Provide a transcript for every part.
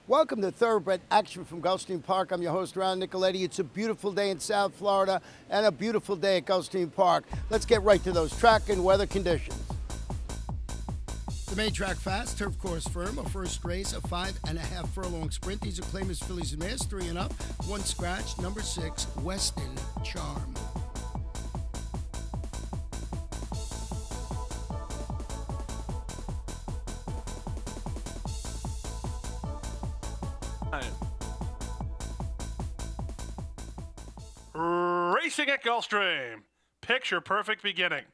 Welcome to Thoroughbred Action from Gulfstream Park. I'm your host, Ron Nicoletti. It's a beautiful day in South Florida and a beautiful day at Gulfstream Park. Let's get right to those track and weather conditions. The main track fast, turf course firm, a first race, a 5.5 furlong sprint. These are claimers, fillies, and mares, 3 and up. 1 scratch, number 6, Weston Charm. Racing at Gulfstream. Picture perfect beginning.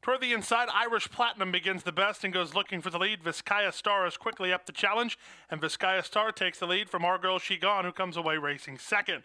Toward the inside, Irish Platinum begins the best and goes looking for the lead. Vizcaya Star is quickly up the challenge, and Vizcaya Star takes the lead from Our Girl She Gone, who comes away racing second.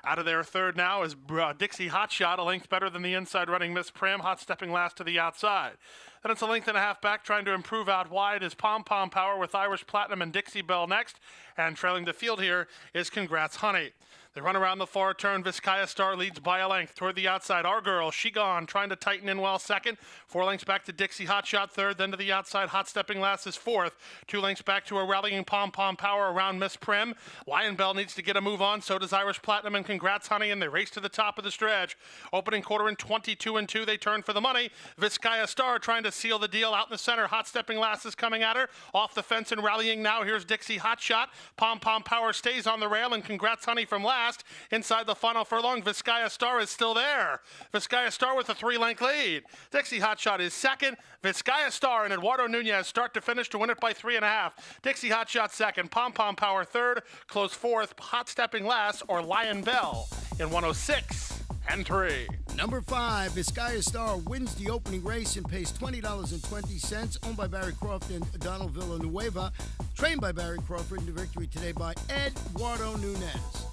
Out of their third now is Dixie Hotshot, a length better than the inside running Miss Prim, hot stepping last to the outside. Then it's a length and a half back, trying to improve out wide is Pom Pom Power with Irish Platinum and Dixie Belle next. And trailing the field here is Congrats Honey. They run around the far turn. Vizcaya Star leads by a length. Toward the outside, Our Girl, She Gone, trying to tighten in well second. 4 lengths back to Dixie Hotshot third. Then to the outside, Hot Stepping Last is fourth. 2 lengths back to a rallying Pom Pom Power around Miss Prim. Lion Bell needs to get a move on. So does Irish Platinum and Congrats Honey, and they race to the top of the stretch. Opening quarter in 22-2. They turn for the money. Vizcaya Star trying to seal the deal out in the center. Hot Stepping Last is coming at her. Off the fence and rallying now. Here's Dixie Hotshot. Pom Pom Power stays on the rail, and Congrats Honey from last. Inside the final furlong, Vizcaya Star is still there. Vizcaya Star with a 3-length lead. Dixie Hotshot is second. Vizcaya Star and Eduardo Nunez start to finish to win it by 3.5. Dixie Hotshot second. Pom Pom Power third. Close fourth. Hot Stepping Last or Lion Bell in 106-3. Number 5, Vizcaya Star wins the opening race and pays $20.20. Owned by Barry Croft and Donald Villanueva. Trained by Barry Crawford in the victory today by Eduardo Nunez.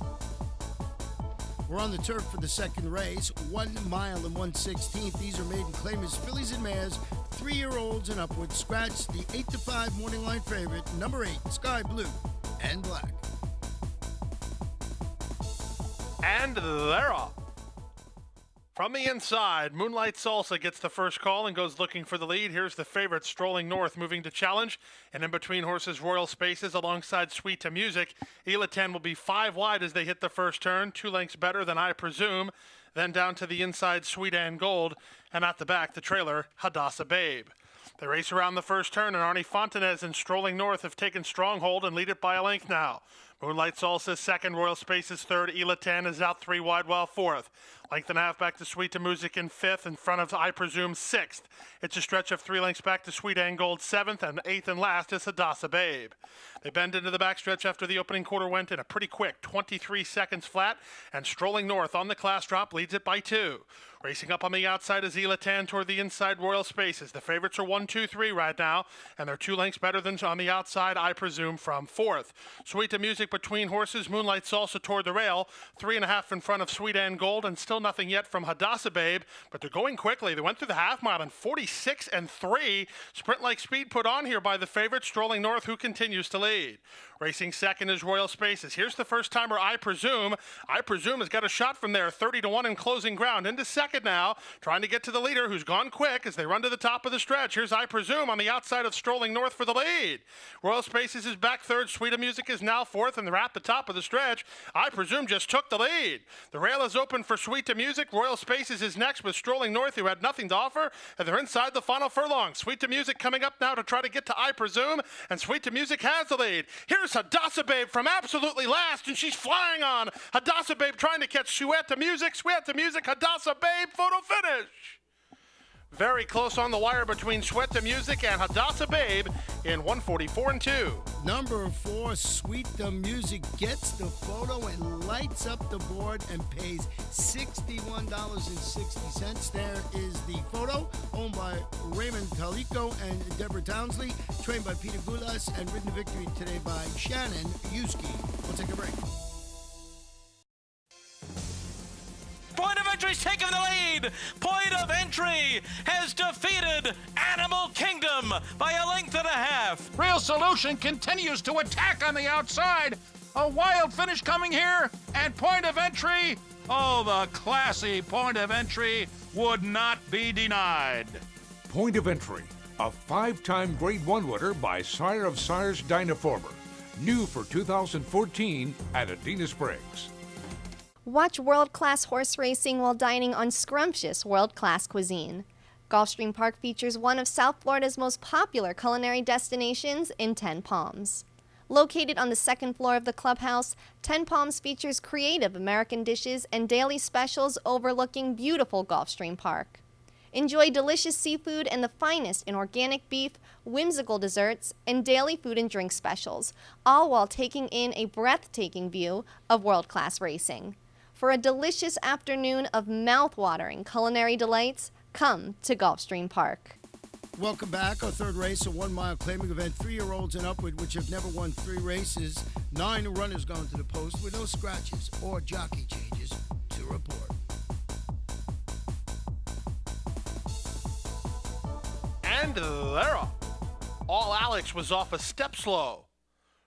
We're on the turf for the second race, 1 mile and 1/16. These are maiden claimers, fillies and mares, 3-year-olds and upwards. Scratch the 8-5 morning line favorite, number 8, Sky Blue and Black. And they're off. From the inside, Moonlight Salsa gets the first call and goes looking for the lead. Here's the favorite, Strolling North, moving to challenge. And in between horses, Royal Spaces alongside Sweet to Music. Elatan will be 5 wide as they hit the first turn, 2 lengths better than I Presume. Then down to the inside, Sweet and Gold. And at the back, the trailer, Hadassah Babe. They race around the first turn, and Arnie Fontanez and Strolling North have taken stronghold and lead it by a length now. Moonlight Salsa second, Royal Spaces third, Elatan is out 3 wide while fourth. Length and a half back to Sweet to Music in fifth, in front of I Presume sixth. It's a stretch of 3 lengths back to Sweet and Gold seventh, and eighth and last is Hadassah Babe. They bend into the backstretch after the opening quarter went in a pretty quick 23 seconds flat, and Strolling North on the class drop leads it by 2. Racing up on the outside is Elatan toward the inside, Royal Spaces. The favorites are 1, 2, 3 right now, and they're 2 lengths better than on the outside, I Presume, from fourth. Sweet to Music between horses, Moonlight Salsa toward the rail, 3.5 in front of Sweet and Gold, and still nothing yet from Hadassah Babe, but they're going quickly. They went through the half mile in 46-3. Sprint-like speed put on here by the favorite, Strolling North, who continues to lead. Racing second is Royal Spaces. Here's the first timer, I Presume. I Presume has got a shot from there, 30-1 in closing ground. Into second now, trying to get to the leader, who's gone quick as they run to the top of the stretch. Here's I Presume on the outside of Strolling North for the lead. Royal Spaces is back third. Sweet of Music is now fourth, and they're at the top of the stretch. I Presume just took the lead. The rail is open for Sweet to Music. Royal Spaces is next with Strolling North, who had nothing to offer, and they're inside the final furlong. Sweet to Music coming up now to try to get to I Presume, and Sweet to Music has the lead. Here's Hadassah Babe from absolutely last, and she's flying on. Hadassah Babe trying to catch Sweet to Music, Hadassah Babe, photo finish. Very close on the wire between Sweat to Music and Hadassah Babe in 144-2. Number 4, Sweet the Music gets the photo and lights up the board and pays $61.60. There is the photo, owned by Raymond Talico and Deborah Townsley, trained by Peter Gulas, and ridden to victory today by Shannon Yuski. We'll take a break. Point of Entry's taken the lead. Point of Entry has defeated Animal Kingdom by a length and a half. Real Solution continues to attack on the outside. A wild finish coming here, and Point of Entry, oh, the classy Point of Entry would not be denied. Point of Entry, a 5-time Grade 1 winner by Sire of Sires Dynaformer. New for 2014 at Adina Springs. Watch world-class horse racing while dining on scrumptious world-class cuisine. Gulfstream Park features one of South Florida's most popular culinary destinations in Ten Palms. Located on the second floor of the clubhouse, Ten Palms features creative American dishes and daily specials overlooking beautiful Gulfstream Park. Enjoy delicious seafood and the finest in organic beef, whimsical desserts, and daily food and drink specials, all while taking in a breathtaking view of world-class racing. For a delicious afternoon of mouth-watering culinary delights, come to Gulfstream Park. Welcome back. Our third race, a 1 mile claiming event, 3-year-olds and upward, which have never won 3 races. 9 runners going to the post with no scratches or jockey changes to report. And they're off. All Alex was off a step slow.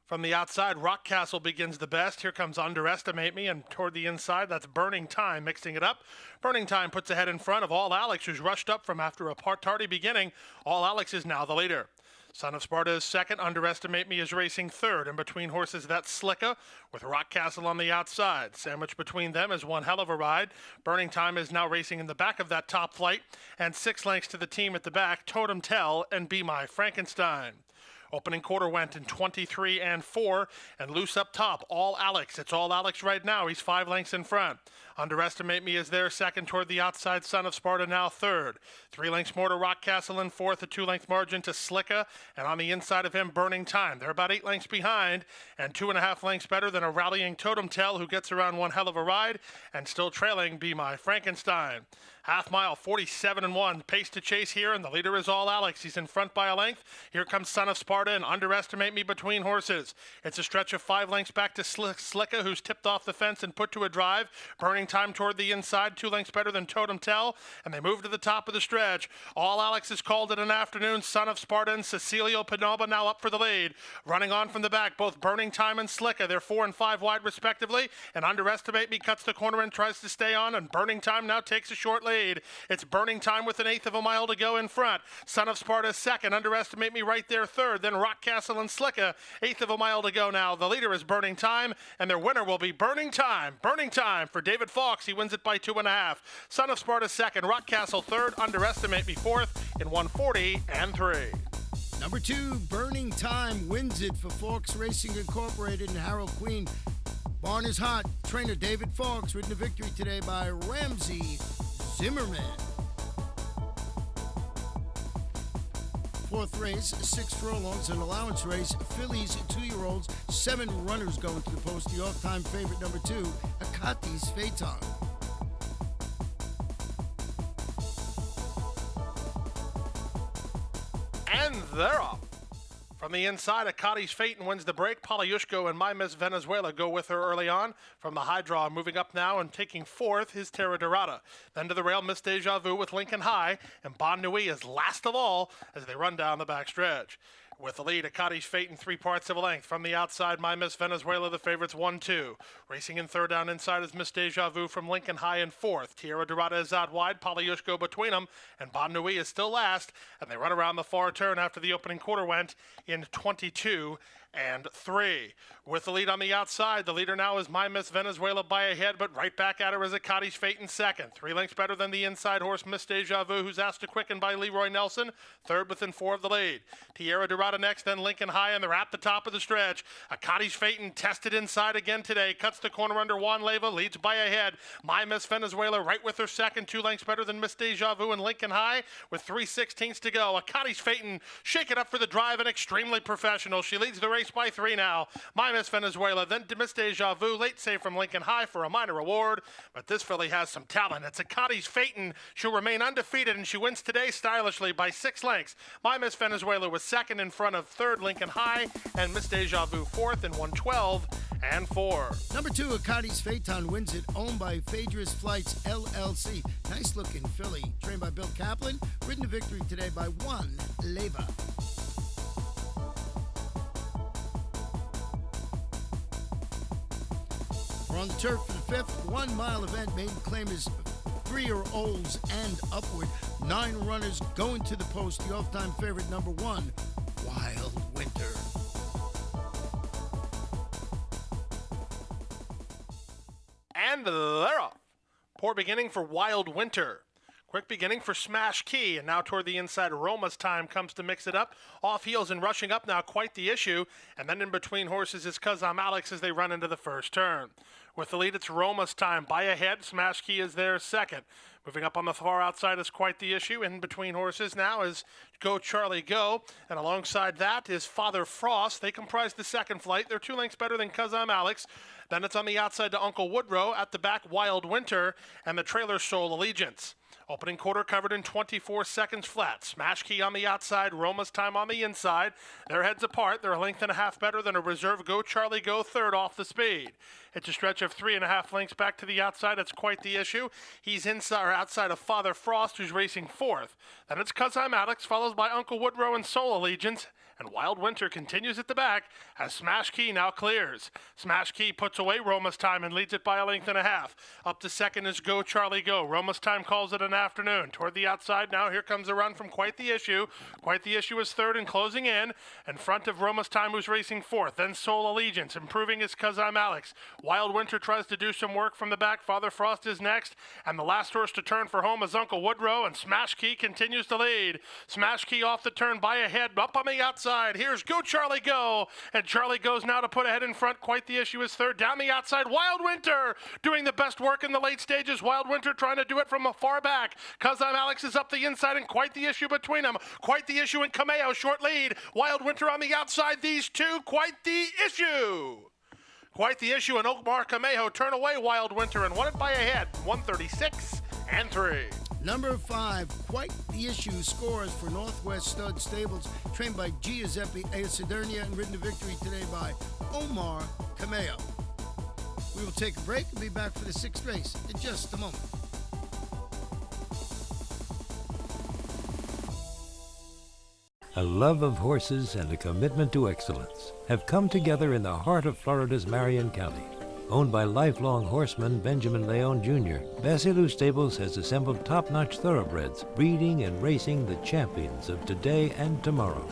From the outside, Rockcastle begins the best. Here comes Underestimate Me, and toward the inside, that's Burning Time, mixing it up. Burning Time puts ahead in front of All Alex, who's rushed up from after a tardy beginning. All Alex is now the leader. Son of Sparta is second. Underestimate Me is racing third. In between horses, that's Slicka, with Rockcastle on the outside. Sandwiched between them is one hell of a ride. Burning Time is now racing in the back of that top flight, and 6 lengths to the team at the back, Totem Tell and Be My Frankenstein. Opening quarter went in 23 and 4, and loose up top, All Alex. It's All Alex right now. He's 5 lengths in front. Underestimate Me is there second toward the outside. Son of Sparta now third. 3 lengths more to Rockcastle in fourth. A 2-length margin to Slicka, and on the inside of him, Burning Time. They're about 8 lengths behind, and 2.5 lengths better than a rallying Totem Tell, who gets around one hell of a ride, and still trailing Be My Frankenstein. Half mile, 47 and 1. Pace to chase here, and the leader is All Alex. He's in front by a length. Here comes Son of Sparta and Underestimate Me between horses. It's a stretch of 5 lengths back to Slicka, who's tipped off the fence and put to a drive. Burning Time toward the inside, 2 lengths better than Totem Tell, and they move to the top of the stretch. All Alex is called it an afternoon. Son of Sparta and Cecilio Penalba now up for the lead. Running on from the back, both Burning Time and Slicka. They're 4 and 5 wide respectively, and Underestimate Me cuts the corner and tries to stay on, and Burning Time now takes a short lead. It's Burning Time with 1/8 of a mile to go in front. Son of Sparta second. Underestimate Me right there third. Then Rockcastle and Slicka, 1/8 of a mile to go now. The leader is Burning Time, and their winner will be Burning Time. Burning Time for David Fawkes. He wins it by 2.5. Son of Sparta second. Rockcastle third. Underestimate Me fourth in 1:40 and 3. Number 2, Burning Time wins it for Fawkes Racing Incorporated and Harold Queen. Barn is hot. Trainer David Fawkes ridden to victory today by Ramsey Zimmerman. 4th race, 6 furlongs, an allowance race. Fillies, 2-year-olds, 7 runners going to the post. The all-time favorite, number 2, Akati's Phaeton. And they're off. From the inside, Akati's Phaeton wins the break. Polyushko and My Miss Venezuela go with her early on. From the high draw, moving up now and taking 4th is Terra Dorada. Then to the rail, Miss Deja Vu with Lincoln High, and Bon Nui is last of all as they run down the back stretch. With the lead, Akati's Phaeton 3 parts of a length. From the outside, My Miss Venezuela, the favorites 1-2. Racing in third down inside is Miss Deja Vu from Lincoln High in fourth. Tierra Dorada is out wide, Polyushko between them, and Bon Nui is still last, and they run around the far turn after the opening quarter went in 22 and 3. With the lead on the outside, the leader now is My Miss Venezuela by a head, but right back at her is Akati's Phaeton second. 3 lengths better than the inside horse, Miss Deja Vu, who's asked to quicken by Leroy Nelson. Third within 4 of the lead. Tierra Dorada next, then Lincoln High, and they're at the top of the stretch. Akati's Phaeton tested inside again today. Cuts the corner under Juan Leyva, leads by a head. My Miss Venezuela right with her second. 2 lengths better than Miss Deja Vu and Lincoln High with 3/16 to go. Akati's Phaeton shake it up for the drive and extremely professional. She leads the race by 3 now. My Miss Venezuela, then to Miss Deja Vu, late save from Lincoln High for a minor award, but this filly has some talent. It's Akati's Phaeton. She'll remain undefeated, and she wins today stylishly by 6 lengths. My Miss Venezuela was second in front of third Lincoln High, and Miss Deja Vu fourth in 1:12 and 4. Number 2, Akati's Phaeton wins it, owned by Phaedrus Flights LLC. Nice looking filly, trained by Bill Kaplan, ridden to victory today by Juan Leyva. We're on the turf for the 5th 1 mile event. Maiden claim is 3-year-olds and upward. 9 runners going to the post. The all-time favorite, number 1, Wild Winter. And they're off. Poor beginning for Wild Winter. Quick beginning for Smash Key, and now toward the inside, Roma's Time comes to mix it up. Off heels and rushing up now, quite the issue. And then in between horses is Kazam Alex as they run into the first turn. With the lead, it's Roma's Time. By ahead, Smash Key is there second. Moving up on the far outside is quite the issue. In between horses now is Go Charlie Go. And alongside that is Father Frost. They comprise the second flight. They're 2 lengths better than Kazam Alex. Then it's on the outside to Uncle Woodrow. At the back, Wild Winter. And the trailer, Soul Allegiance. Opening quarter covered in 24 seconds flat. Smash Key on the outside, Roma's Time on the inside. Their heads apart. They're a length and a half better than a reserve Go Charlie Go third off the speed. It's a stretch of 3.5 lengths back to the outside. It's quite the issue. He's inside or outside of Father Frost, who's racing fourth. Then it's Kazam Alex, followed by Uncle Woodrow and Soul Allegiance. And Wild Winter continues at the back as Smash Key now clears. Smash Key puts away Roma's Time and leads it by a length and a half. Up to second is Go Charlie Go. Roma's Time calls it an afternoon. Toward the outside now, here comes a run from Quite the Issue. Quite the Issue is third and closing in front of Roma's Time, who's racing fourth. Then Soul Allegiance. Improving is Kazam Alex. Wild Winter tries to do some work from the back. Father Frost is next. And the last horse to turn for home is Uncle Woodrow. And Smash Key continues to lead. Smash Key off the turn by a head. Up on the outside. Here's Go Charlie Go. And Charlie goes now to put ahead in front. Quite the Issue is third. Down the outside, Wild Winter doing the best work in the late stages. Wild Winter trying to do it from far back. Kazam Alex is up the inside and Quite the Issue between them. Quite the Issue and Cameo short lead. Wild Winter on the outside. These two, Quite the Issue. Quite the Issue and Oakmar Cameo turn away Wild Winter and won it by a head. 136-3. Number 5, Quite the Issue scores for Northwest Stud Stables, trained by Giuseppe Acidernia and ridden to victory today by Omar Cameo. We will take a break and be back for the 6th race in just a moment. A love of horses and a commitment to excellence have come together in the heart of Florida's Marion County. Owned by lifelong horseman Benjamin Leon Jr., Basilou Stables has assembled top-notch thoroughbreds, breeding and racing the champions of today and tomorrow.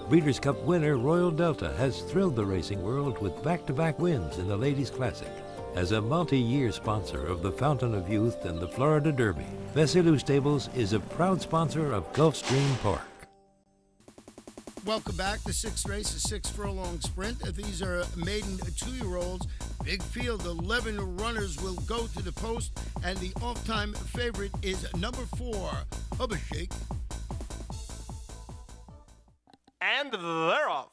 Breeders' Cup winner Royal Delta has thrilled the racing world with back-to-back wins in the Ladies' Classic. As a multi-year sponsor of the Fountain of Youth and the Florida Derby, Basilou Stables is a proud sponsor of Gulfstream Park. Welcome back. The 6th race, a 6-furlong sprint. These are maiden 2-year-olds. Big field, 11 runners will go to the post, and the off-time favorite is number 4, Hubashake. And they're off.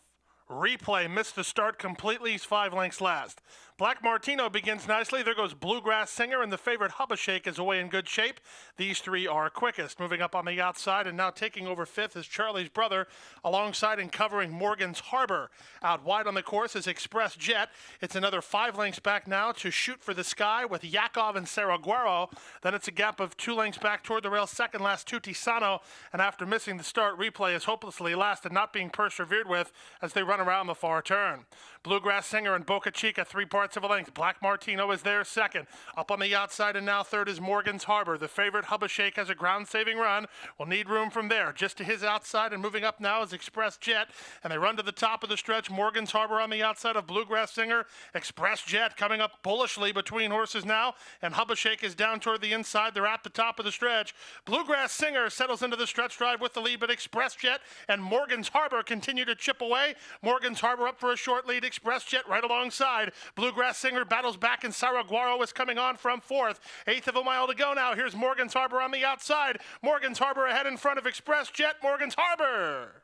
Replay missed the start completely. He's 5 lengths last. Black Martino begins nicely. There goes Bluegrass Singer, and the favorite Hubashake is away in good shape. These 3 are quickest. Moving up on the outside and now taking over 5th is Charlie's Brother, alongside and covering Morgan's Harbor. Out wide on the course is Express Jet. It's another 5 lengths back now to Shoot for the Sky with Yakov and Saraguero. Then it's a gap of 2 lengths back toward the rail. Second last to Tisano, and after missing the start, Replay is hopelessly last and not being persevered with as they run around the far turn. Bluegrass Singer and Boca Chica 3 parts of a length. Black Martino is there second. Up on the outside and now third is Morgan's Harbor. The favorite Hubashake has a ground-saving run. Will need room from there. Just to his outside and moving up now is Express Jet. And they run to the top of the stretch. Morgan's Harbor on the outside of Bluegrass Singer. Express Jet coming up bullishly between horses now. And Hubashake is down toward the inside. They're at the top of the stretch. Bluegrass Singer settles into the stretch drive with the lead, but Express Jet and Morgan's Harbor continue to chip away. Morgan's Harbor up for a short lead. Express Jet right alongside. Bluegrass Singer battles back, and Saraguero is coming on from 4th. 1/8 of a mile to go now. Here's Morgan's Harbor on the outside. Morgan's Harbor ahead in front of Express Jet. Morgan's Harbor.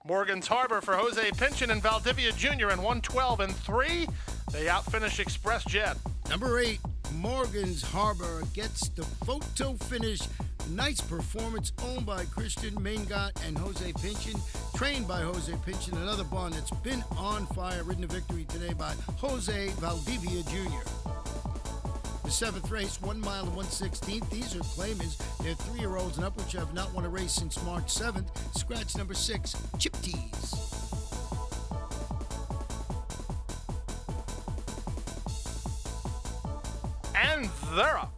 Morgan's Harbor for Jose Pinchin and Valdivia Jr. in 1:12-3. They outfinish Express Jet. Number 8, Morgan's Harbor gets the photo finish. Nice performance, owned by Christian Maingot and Jose Pinchin, trained by Jose Pinchin, another barn that's been on fire, ridden to victory today by Jose Valdivia Jr. The 7th race, 1 mile and 1/16. These are claimers. They're 3-year-olds and up, which have not won a race since March 7th. Scratch number 6, Chip Tease. And they're up.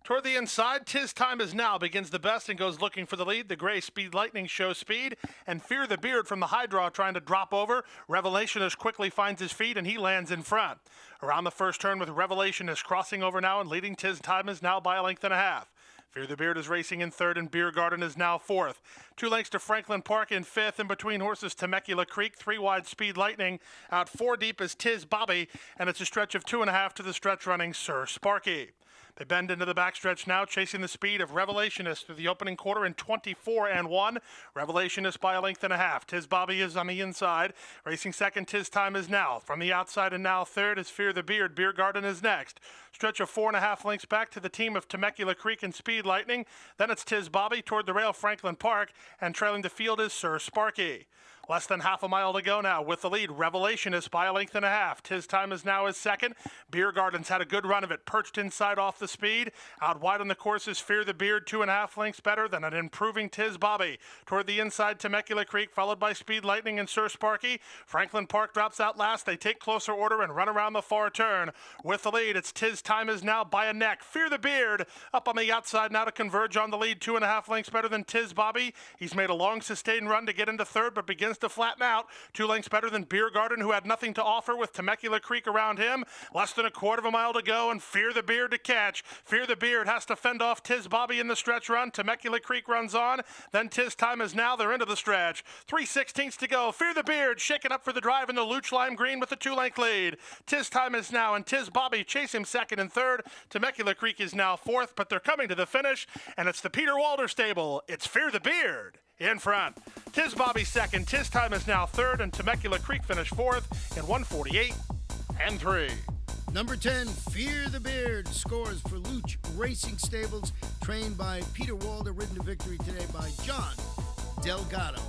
Toward the inside, Tis Time Is Now begins the best and goes looking for the lead. The gray Speed Lightning shows speed, and Fear the Beard from the high draw trying to drop over. Revelationist quickly finds his feet, and he lands in front. Around the first turn with Revelationist crossing over now and leading Tis Time Is Now by a length and a half. Fear the Beard is racing in third, and Beer Garden is now fourth. 2 lengths to Franklin Park in fifth. In between horses, Temecula Creek. 3 wide Speed Lightning. Out 4 deep is Tiz Bobby, and it's a stretch of 2.5 to the stretch running Sir Sparky. They bend into the backstretch now, chasing the speed of Revelationist through the opening quarter in 24-1. Revelationist by a length and a half. Tiz Bobby is on the inside. Racing second, Tis Time Is Now. From the outside and now third is Fear the Beard. Beer Garden is next. Stretch of 4.5 lengths back to the team of Temecula Creek and Speed Lightning. Then it's Tiz Bobby toward the rail, Franklin Park, and trailing the field is Sir Sparky. Less than half a mile to go now with the lead. Revelationist by a length and a half. Tis Time Is Now is second. Beer Garden's had a good run of it. Perched inside off the speed. Out wide on the course is Fear the Beard. 2.5 lengths better than an improving Tiz Bobby. Toward the inside, Temecula Creek, followed by Speed Lightning and Sir Sparky. Franklin Park drops out last. They take closer order and run around the far turn. With the lead, it's Tis Time Is Now by a neck. Fear the Beard up on the outside now to converge on the lead. 2.5 lengths better than Tiz Bobby. He's made a long sustained run to get into third, but begins to flatten out. 2 lengths better than Beer Garden, who had nothing to offer with Temecula Creek around him. Less than a quarter of a mile to go, and Fear the Beard to catch. Fear the Beard has to fend off Tiz Bobby in the stretch run. Temecula Creek runs on. Then Tis Time Is Now. They're into the stretch. 3/16 to go. Fear the Beard shaking up for the drive in the Luch Lime Green with a 2-length lead. Tis Time Is Now and Tiz Bobby chase him second and third. Temecula Creek is now fourth, but they're coming to the finish, and it's the Peter Walder stable. It's Fear the Beard in front. Tiz Bobby second. Tis Time Is Now third, and Temecula Creek finished fourth in 1:48-3. Number 10, Fear the Beard, scores for Luch Racing Stables, trained by Peter Walder, ridden to victory today by John Delgado.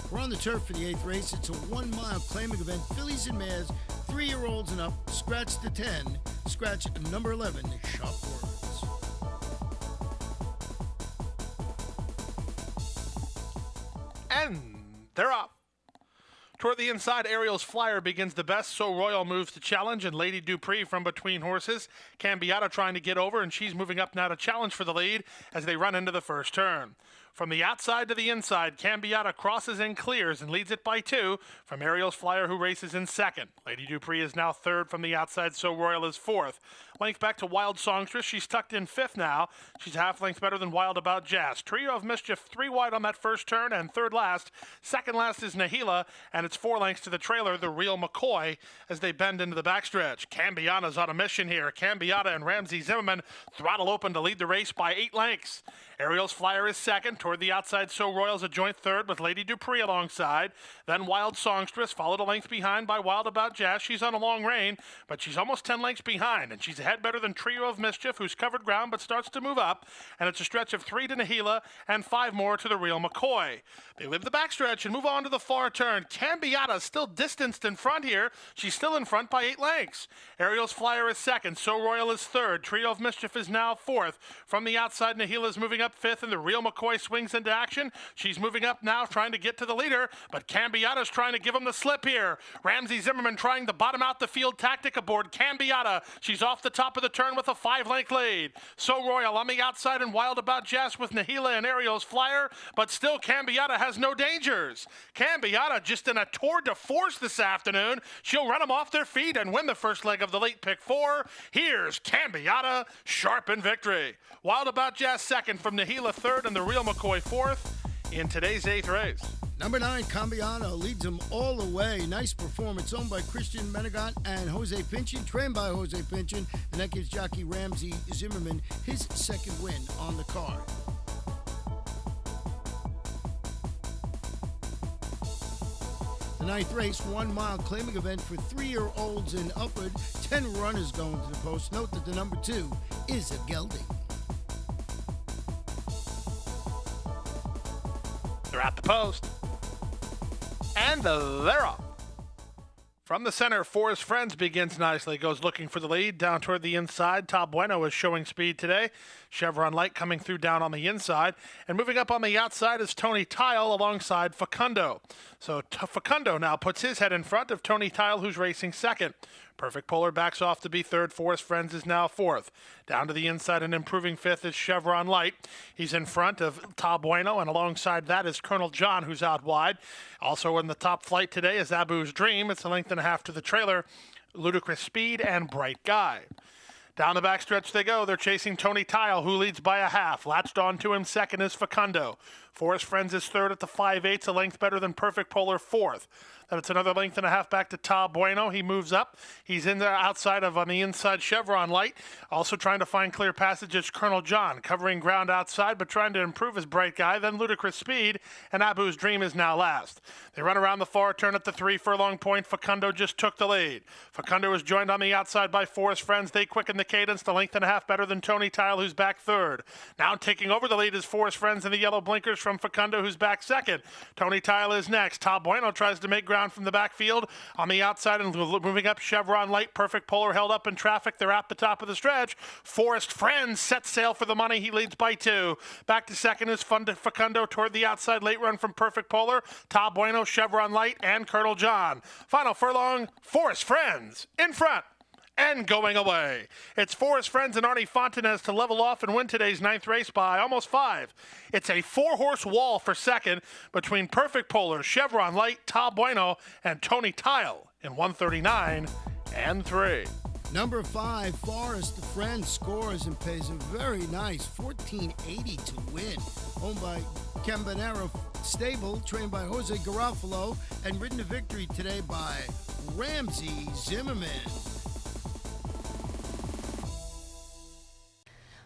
We're on the turf for the 8th race. It's a 1-mile claiming event. Fillies and mares, 3-year-olds and up. Scratch the 10. Scratch number 11, Sharp Words. And they're up. Toward the inside, Ariel's Flyer begins the best, so Royal moves to challenge, and Lady Dupree from between horses. Cambiata trying to get over, and she's moving up now to challenge for the lead as they run into the first turn. From the outside to the inside, Cambiata crosses and clears and leads it by 2 from Ariel's Flyer, who races in second. Lady Dupree is now third from the outside, so Royal is fourth. Length back to Wild Songstress. She's tucked in fifth now. She's half length better than Wild About Jazz. Trio of Mischief 3 wide on that first turn, and third last. Second last is Nahila, and it's 4 lengths to the trailer, the Real McCoy, as they bend into the backstretch. Cambiata's on a mission here. Cambiata and Ramsey Zimmerman throttle open to lead the race by 8 lengths. Ariel's Flyer is second. Toward the outside, So Royal's a joint third with Lady Dupree alongside. Then Wild Songstress, followed a length behind by Wild About Jazz. She's on a long rein, but she's almost 10 lengths behind, and she's ahead better than Trio of Mischief, who's covered ground but starts to move up. And it's a stretch of 3 to Nahila and 5 more to the Real McCoy. They live the backstretch and move on to the far turn. Cambiata still distanced in front here. She's still in front by 8 lengths. Ariel's Flyer is second. So Royal is third. Trio of Mischief is now fourth. From the outside, Nahila's moving up fifth, and the Real McCoy swings into action. She's moving up now, trying to get to the leader, but Cambiata's trying to give him the slip here. Ramsey Zimmerman trying to bottom out the field tactic aboard Cambiata. She's off the top of the turn with a 5-length lead. So Royal on the outside and Wild About Jazz with Nahila and Ariel's Flyer, but still Cambiata has no dangers. Cambiata just in a tour de force this afternoon. She'll run them off their feet and win the first leg of the late pick 4. Here's Cambiata, sharp in victory. Wild About Jazz second, from Nahila third, and the Real McCoy fourth in today's 8th race. Number 9, Cambiata leads them all the way. Nice performance, owned by Christian Menegot and Jose Pinchin, trained by Jose Pinchin, and that gives jockey Ramsey Zimmerman his second win on the card. The 9th race, 1-mile claiming event for 3-year-olds and upward. 10 runners going to the post. Note that the number 2 is a gelding. They're at the post. And they're up. From the center, Forest Friends begins nicely, goes looking for the lead, down toward the inside. Top Bueno is showing speed today. Chevron Light coming through down on the inside. And moving up on the outside is Tony Tile alongside Facundo. So Facundo now puts his head in front of Tony Tile, who's racing second. Perfect Polar backs off to be third. Forest Friends is now fourth. Down to the inside and improving fifth is Chevron Light. He's in front of Top Bueno, and alongside that is Colonel John, who's out wide. Also in the top flight today is Abu's Dream. It's a length and a half to the trailer. Ludicrous Speed and Bright Guy. Down the backstretch they go. They're chasing Tony Tile, who leads by a half. Latched on to him second is Facundo. Forest Friends is third at the 5/8, a length better than Perfect Polar fourth. Then it's another length and a half back to Top Bueno. He moves up. He's in there outside of on the inside Chevron Light. Also trying to find clear passage is Colonel John, covering ground outside but trying to improve his Bright Guy. Then Ludicrous Speed, and Abu's Dream is now last. They run around the far turn at the 3 furlong point. Facundo just took the lead. Facundo is joined on the outside by Forest Friends. They quicken the cadence, the length and a half better than Tony Tile, who's back third. Now taking over the lead is Forest Friends in the yellow blinkers from Facundo, who's back second. Tony Tile is next. Top Bueno tries to make ground from the backfield. On the outside and moving up, Chevron Light. Perfect Polar held up in traffic. They're at the top of the stretch. Forest Friends set sail for the money. He leads by 2. Back to second is Facundo toward the outside. Late run from Perfect Polar. Top Bueno, Chevron Light, and Colonel John. Final furlong, Forest Friends in front and going away. It's Forest Friends and Arnie Fontanez to level off and win today's 9th race by almost 5. It's a 4-horse wall for second between Perfect Polar, Chevron Light, Top Bueno, and Tony Tile in 139 and 3. Number 5, Forest Friends, scores and pays a very nice $14.80 to win. Owned by Campanero Stable, trained by Jose Garofalo, and ridden to victory today by Ramsey Zimmerman.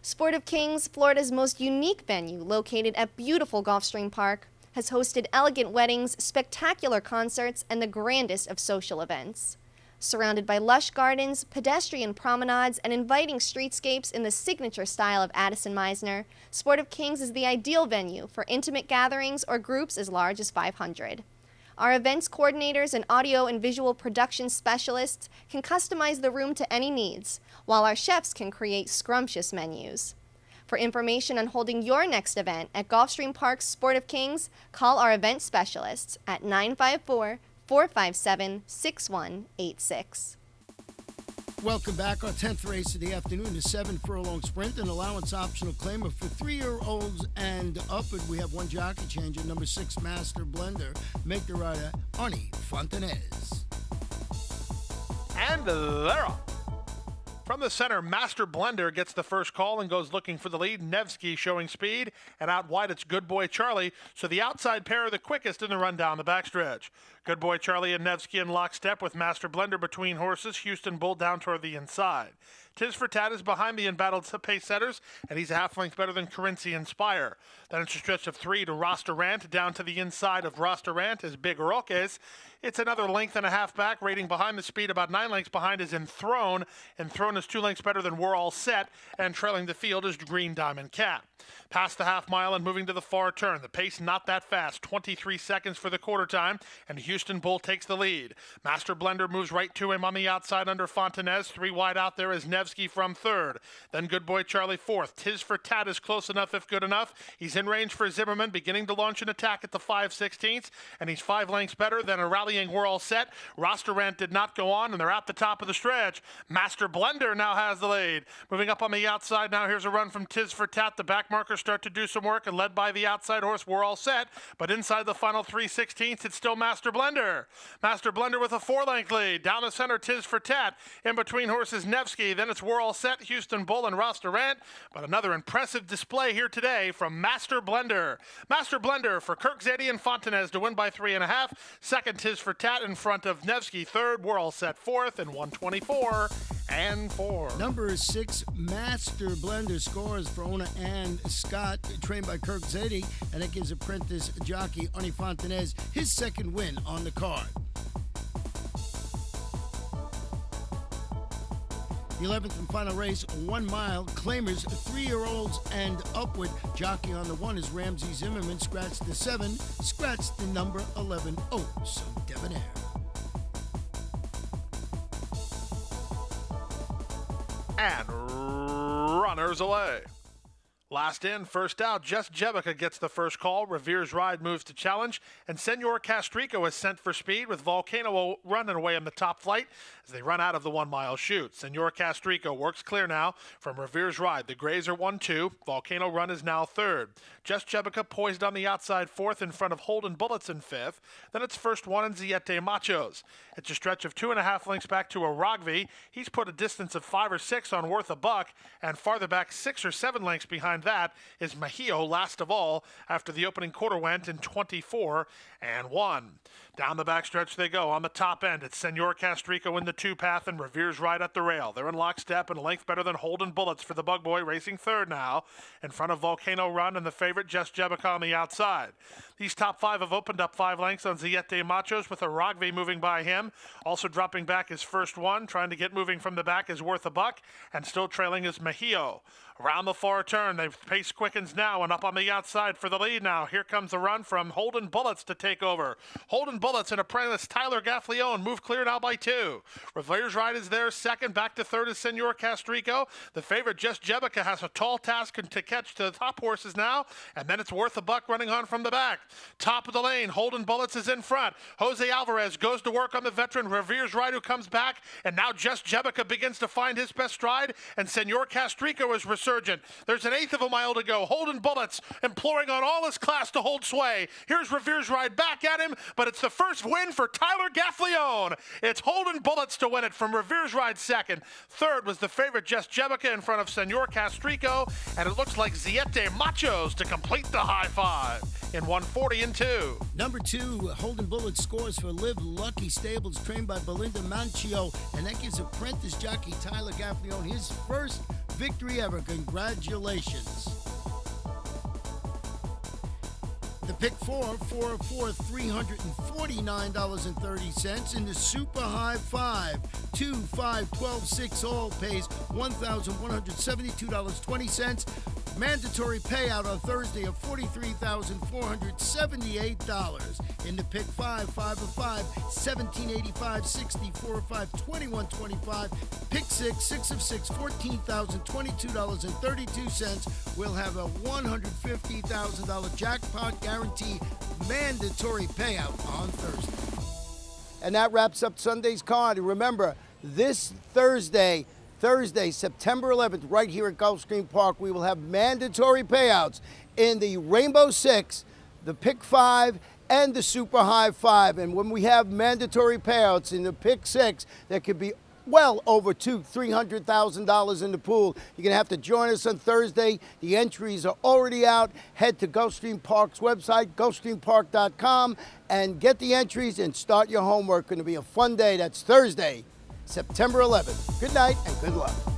Sport of Kings, Florida's most unique venue, located at beautiful Gulfstream Park, has hosted elegant weddings, spectacular concerts, and the grandest of social events. Surrounded by lush gardens, pedestrian promenades, and inviting streetscapes in the signature style of Addison Meisner, Sport of Kings is the ideal venue for intimate gatherings or groups as large as 500. Our events coordinators and audio and visual production specialists can customize the room to any needs, while our chefs can create scrumptious menus. For information on holding your next event at Gulfstream Park's Sport of Kings, call our event specialists at 954-457-6186. Welcome back. Our 10th race of the afternoon is 7 furlong sprint, an allowance optional claimer for 3-year-olds and upward. We have one jockey changer, number 6, Master Blender. Make the rider, Arnie Fontanez. And they're off. From the center, Master Blender gets the first call and goes looking for the lead. Nevsky showing speed, and out wide it's Good Boy Charlie. So the outside pair are the quickest in the run down the backstretch. Good Boy Charlie and Nevsky in lockstep with Master Blender between horses. Houston Bull down toward the inside. Tis for Tat is behind the embattled pace setters, and he's a half length better than Corinthi Inspire. Then it's a stretch of 3 to Rostarant. Down to the inside of Rostarant is Big Roques. It's another length and a half back. Rating behind the speed, about 9 lengths behind is Enthroned. Enthroned is 2 lengths better than We're All Set, and trailing the field is Green Diamond Cat. Past the half mile and moving to the far turn. The pace not that fast, 23 seconds for the quarter time, and Houston Bull takes the lead. Master Blender moves right to him on the outside under Fontanez. 3 wide out there is Nevsky from third. Then Good Boy Charlie fourth. Tis for Tat is close enough if good enough. He's in range for Zimmerman, beginning to launch an attack at the 5/16, and he's 5 lengths better than a rallying We're All Set. Rostarant did not go on, and they're at the top of the stretch. Master Blender now has the lead. Moving up on the outside now, here's a run from Tis for Tat. The back markers start to do some work, and led by the outside horse, We're All Set. But inside the final 3/16, it's still Master Blender. Master Blender with a 4-length lead. Down the center, Tis for Tat. In between horses, Nevsky. Then it's We're All Set, Houston Bull, and Rostarant. But another impressive display here today from Master Blender. Master Blender for Kirk Zadie and Fontanez to win by 3.5. Second, Tis for Tat in front of Nevsky. Third, We're All Set fourth, and 124 and 4. Number 6, Master Blender, scores for Ona and Scott, trained by Kirk Zadie, and it gives apprentice jockey Arnie Fontanez his second win on the card. The 11th and final race, 1 mile, claimers 3-year-olds and upward. Jockey on the 1 is Ramsey Zimmerman. Scratch the 7, scratch the number 11. Oh, so debonair. and runners away. Last in, first out, Just Jebica gets the first call. Revere's Ride moves to challenge, and Senor Castrico is sent for speed with Volcano running away in the top flight as they run out of the 1 mile chute. Senor Castrico works clear now from Revere's Ride. The Grays are 1-2. Volcano Run is now third. Just Jebica poised on the outside fourth in front of Holden Bullets in fifth. Then it's first one and Siete Machos. It's a stretch of 2.5 lengths back to Aragvi. He's put a distance of 5 or 6 on Worth a Buck, and farther back 6 or 7 lengths behind that is Mejio, last of all, after the opening quarter went in 24-1. Down the backstretch they go. On the top end, it's Senor Castrico in the two-path and Revere's Ride at the rail. They're in lockstep and a length better than Holden Bullets for the Bug Boy, racing third now, in front of Volcano Run and the favorite Just Jebica on the outside. These top 5 have opened up 5 lengths on Siete Machos, with Aragvi moving by him. Also dropping back is first one, trying to get moving from the back is Worth a Buck, and still trailing is Mejio. Around the far turn, the pace quickens now, and up on the outside for the lead now. Here comes a run from Holden Bullets to take over. Holden Bullets and apprentice Tyler Gaffleone move clear now by 2. Revere's Ride is there second. Back to third is Senor Castrico. The favorite Just Jebica has a tall task to catch to the top horses now, and then it's Worth a Buck running on from the back. Top of the lane, Holden Bullets is in front. Jose Alvarez goes to work on the veteran Revere's Ride, who comes back, and now Just Jebica begins to find his best stride, and Senor Castrico is resurgent. There's an 1/8 of a mile to go. Holden Bullets imploring on all his class to hold sway. Here's Revere's Ride back at him, but it's the first win for Tyler Gaffleone. It's Holden Bullets to win it from Revere's Ride second. Third was the favorite Just Jebica in front of Senor Castrico, and it looks like Siete Machos to complete the high five in 140-2. Number 2, Holden Bullet scores for Live Lucky Stables, trained by Belinda Manchio, and that gives apprentice jockey Tyler Gaffleone his first victory ever. Congratulations. The pick 4, 349.30. In the Super High 5, 2, 5, 12, 6 all pays $1,172.20. Mandatory payout on Thursday of $43,478. In the pick 5, 5 of 5, 1785, 64 of 5, 2125. Pick 6, 6 of 6, $14,022.32. We'll have a $150,000 jackpot guarantee mandatory payout on Thursday. And that wraps up Sunday's card. And remember, this Thursday, September 11th, right here at Gulfstream Park, we will have mandatory payouts in the Rainbow 6, the Pick 5, and the Super High 5. And when we have mandatory payouts in the Pick 6, there could be well over $300,000 in the pool. You're going to have to join us on Thursday. The entries are already out. Head to Gulfstream Park's website, gulfstreampark.com, and get the entries and start your homework. Going to be a fun day. That's Thursday, September 11th. Good night and good luck.